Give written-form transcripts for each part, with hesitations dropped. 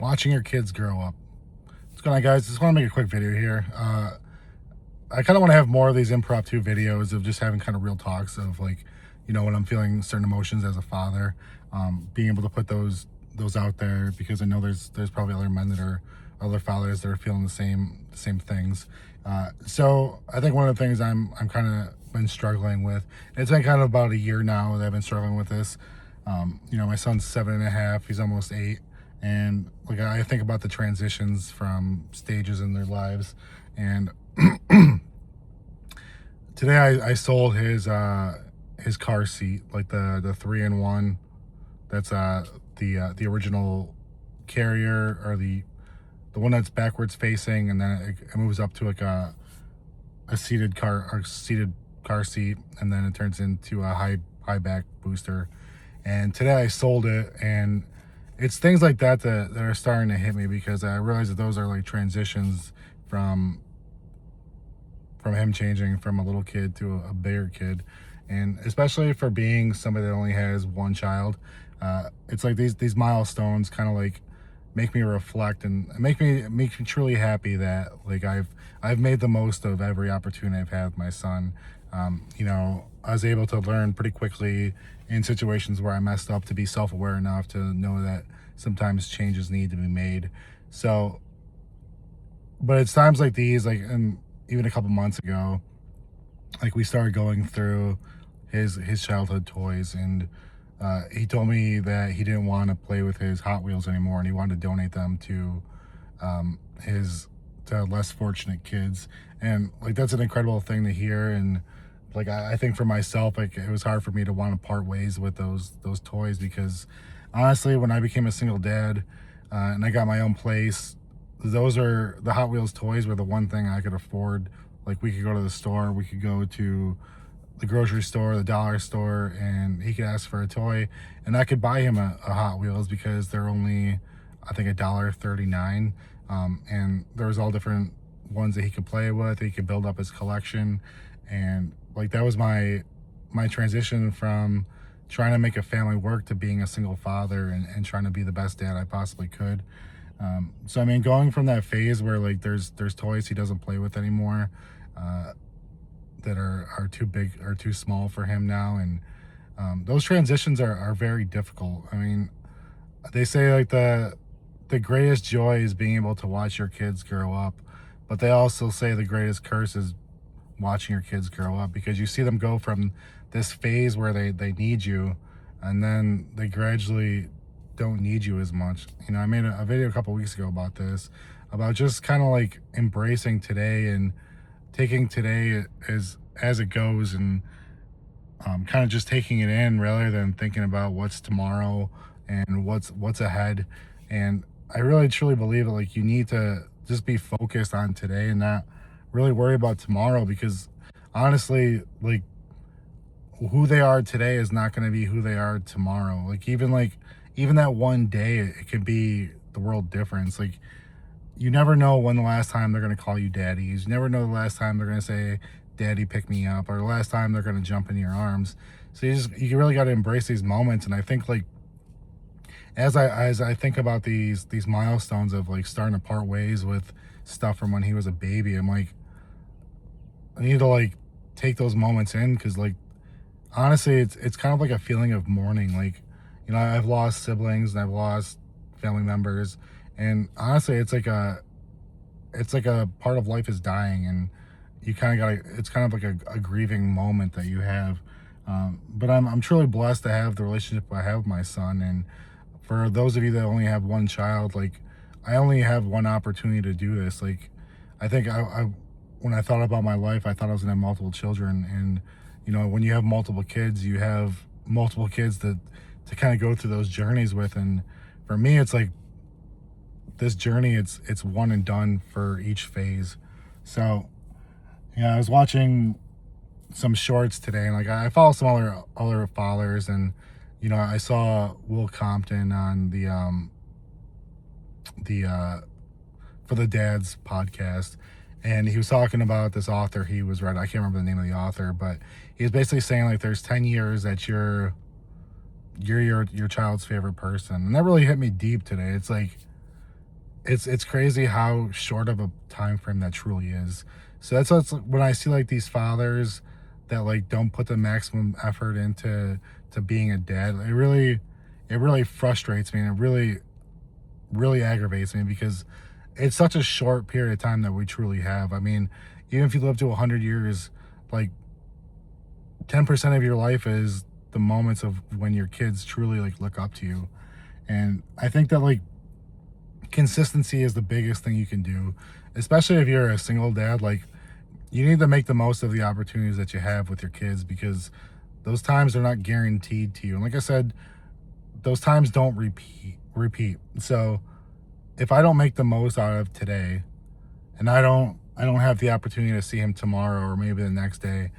watching your kids grow up. What's going on, guys? Just want to make a quick video here. I kind of want to have more of these impromptu videos of just having kind of real talks of, like, you know, when I'm feeling certain emotions as a father, being able to put those out there, because I know there's probably other men that are other fathers that are feeling the same things. So I think one of the things I'm kind of been struggling with, it's been kind of about a year now that I've been struggling with this. You know, my son's 7.5, he's almost 8. And like, I think about the transitions from stages in their lives. And today I sold his car seat, like the 3-in-1. That's the original carrier, or the one that's backwards facing, and then it moves up to like a seated car seat, and then it turns into a high back booster. And today I sold it, and it's things like that are starting to hit me, because I realize that those are like transitions from him changing from a little kid to a bigger kid. And especially for being somebody that only has one child, it's like these milestones kind of like make me reflect and make me truly happy that, like, I've made the most of every opportunity I've had with my son. You know, I was able to learn pretty quickly in situations where I messed up to be self-aware enough to know that sometimes changes need to be made. So, but it's times like these, like, and even a couple months ago, like, we started going through his childhood toys, and he told me that he didn't want to play with his Hot Wheels anymore, and he wanted to donate them to to less fortunate kids. And like, that's an incredible thing to hear. And like, I think for myself, like, it was hard for me to want to part ways with those toys, because honestly, when I became a single dad and I got my own place, the Hot Wheels toys were the one thing I could afford. Like, we could go to the store, we could go to the grocery store, the dollar store, and he could ask for a toy, and I could buy him a Hot Wheels, because they're only, I think, $1.39. And there was all different ones that he could play with. He could build up his collection. And like, that was my transition from trying to make a family work to being a single father and trying to be the best dad I possibly could. So I mean, going from that phase where, like, there's toys he doesn't play with anymore, that are too big or too small for him now, and those transitions are very difficult. I mean, they say, like, the greatest joy is being able to watch your kids grow up, but they also say the greatest curse is watching your kids grow up, because you see them go from this phase where they need you, and then they gradually don't need you as much. You know, I made a video a couple weeks ago about this, about just kind of like embracing today and taking today as it goes, and kind of just taking it in rather than thinking about what's tomorrow and what's ahead. And I really truly believe that, like, you need to just be focused on today and not really worry about tomorrow, because honestly, like, who they are today is not going to be who they are tomorrow. Like, even that one day, it can be the world difference. Like, you never know when the last time they're going to call you daddy. You never know the last time they're going to say, daddy, pick me up, or the last time they're going to jump in your arms. So you really got to embrace these moments. And I think, like, as I think about these milestones of, like, starting to part ways with stuff from when he was a baby, I'm like, I need to, like, take those moments in, because, like, honestly, it's kind of like a feeling of mourning. Like, you know, I've lost siblings and I've lost family members, and honestly, it's like a part of life is dying, and you kind of gotta, it's kind of like a grieving moment that you have. But I'm truly blessed to have the relationship I have with my son. And for those of you that only have one child, like, I only have one opportunity to do this. Like, I think when I thought about my life, I thought I was gonna have multiple children. And, you know, when you have multiple kids, you have multiple kids to kind of go through those journeys with. And for me, it's like, this journey, it's one and done for each phase. So, yeah, I was watching some shorts today, and like, I follow some other fathers, and, you know, I saw Will Compton on the For the Dads podcast, and he was talking about this author he was read. I can't remember the name of the author, but he was basically saying, like, there's 10 years that you're your child's favorite person. And that really hit me deep today. It's like, it's crazy how short of a time frame that truly is. So that's what's when I see like these fathers that like don't put the maximum effort into to being a dad, it really frustrates me, and it really aggravates me because it's such a short period of time that we truly have. I mean, even if you live to 100 years, like 10% of your life is the moments of when your kids truly like look up to you. And I think that like consistency is the biggest thing you can do, especially if you're a single dad. Like, you need to make the most of the opportunities that you have with your kids, because those times are not guaranteed to you. And like I said, those times don't repeat. So if I don't make the most out of today, and I don't have the opportunity to see him tomorrow or maybe the next day,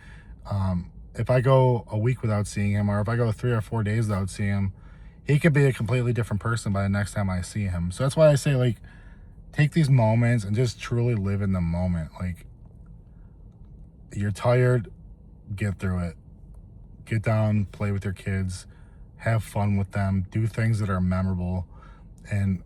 if I go a week without seeing him, or if I go 3 or 4 days without seeing him, he could be a completely different person by the next time I see him. So that's why I say, like, take these moments and just truly live in the moment. Like, you're tired, get through it. Get down, play with your kids, have fun with them, do things that are memorable, and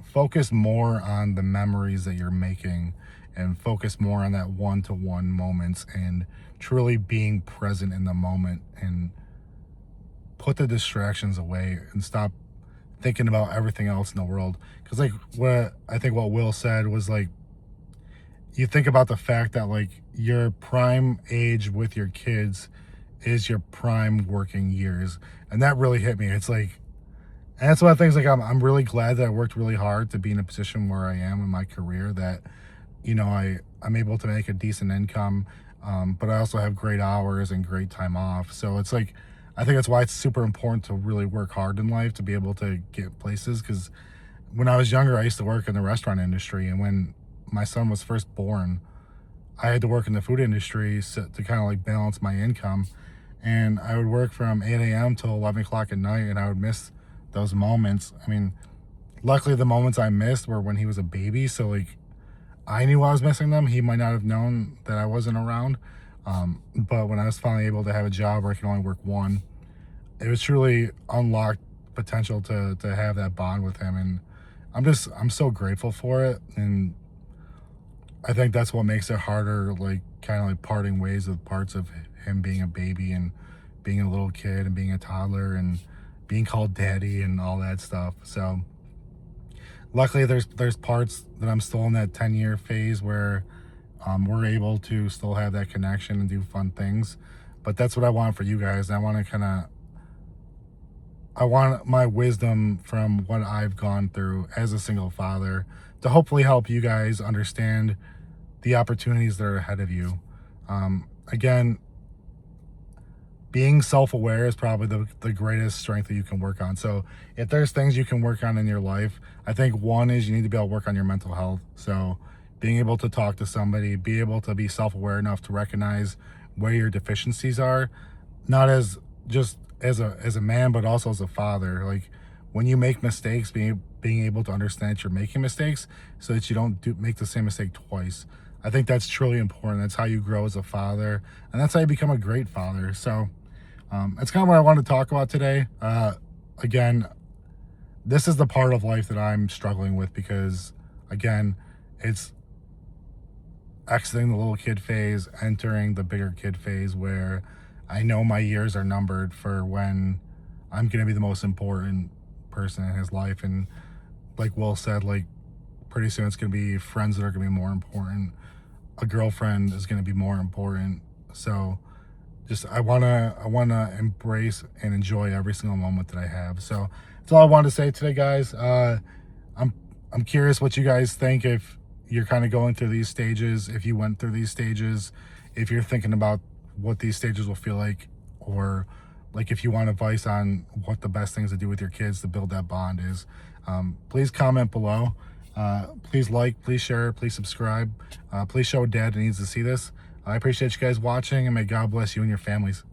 focus more on the memories that you're making, and focus more on that one-to-one moments, and truly being present in the moment, and put the distractions away and stop thinking about everything else in the world. Because like what I think what Will said was like, you think about the fact that like your prime age with your kids is your prime working years, and that really hit me. It's like, and that's one of the things, like, I'm really glad that I worked really hard to be in a position where I am in my career, that, you know, I'm able to make a decent income, but I also have great hours and great time off. So it's like, I think that's why it's super important to really work hard in life to be able to get places. Because when I was younger, I used to work in the restaurant industry, and when my son was first born, I had to work in the food industry to kind of like balance my income. And I would work from 8 a.m. till 11 o'clock at night, and I would miss those moments. I mean, luckily the moments I missed were when he was a baby, so like I knew I was missing them. He might not have known that I wasn't around. But when I was finally able to have a job where I can only work one, it was truly unlocked potential to have that bond with him. And I'm so grateful for it. And I think that's what makes it harder, like kind of like parting ways with parts of him being a baby and being a little kid and being a toddler and being called daddy and all that stuff. So luckily there's parts that I'm still in that 10-year phase where we're able to still have that connection and do fun things. But that's what I want for you guys. I want my wisdom from what I've gone through as a single father to hopefully help you guys understand the opportunities that are ahead of you. Again, being self-aware is probably the greatest strength that you can work on. So if there's things you can work on in your life, I think one is you need to be able to work on your mental health. So being able to talk to somebody, be able to be self-aware enough to recognize where your deficiencies are, not as just as a man, but also as a father. Like, when you make mistakes, being able to understand that you're making mistakes so that you don't make the same mistake twice. I think that's truly important. That's how you grow as a father, and that's how you become a great father. So that's kind of what I wanted to talk about today. Again, this is the part of life that I'm struggling with, because again, it's exiting the little kid phase, entering the bigger kid phase, where I know my years are numbered for when I'm going to be the most important person in his life. And like Will said, like, pretty soon it's going to be friends that are going to be more important. A girlfriend is going to be more important. So just I want to embrace and enjoy every single moment that I have. So that's all I wanted to say today, guys. I'm curious what you guys think, if you're kind of going through these stages, if you went through these stages, if you're thinking about what these stages will feel like, or like if you want advice on what the best things to do with your kids to build that bond is. Please comment below. Please like, please share, please subscribe. Please show dad that needs to see this. I appreciate you guys watching, and may God bless you and your families.